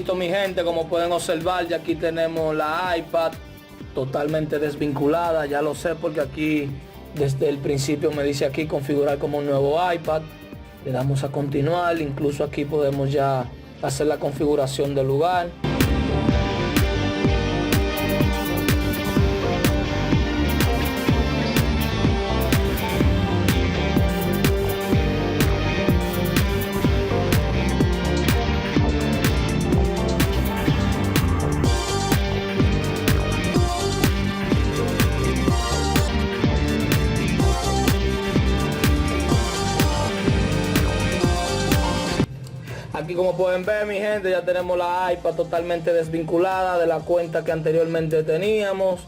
Listo, mi gente, como pueden observar, ya aquí tenemos la iPad totalmente desvinculada. Ya lo sé porque aquí desde el principio me dice aquí configurar como un nuevo iPad. Le damos a continuar, incluso aquí podemos ya hacer la configuración del lugar. Aquí, como pueden ver, mi gente, ya tenemos la iPad totalmente desvinculada de la cuenta que anteriormente teníamos.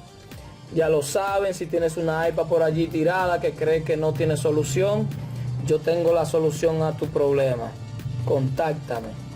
Ya lo saben, si tienes una iPad por allí tirada que crees que no tiene solución, yo tengo la solución a tu problema. Contáctame.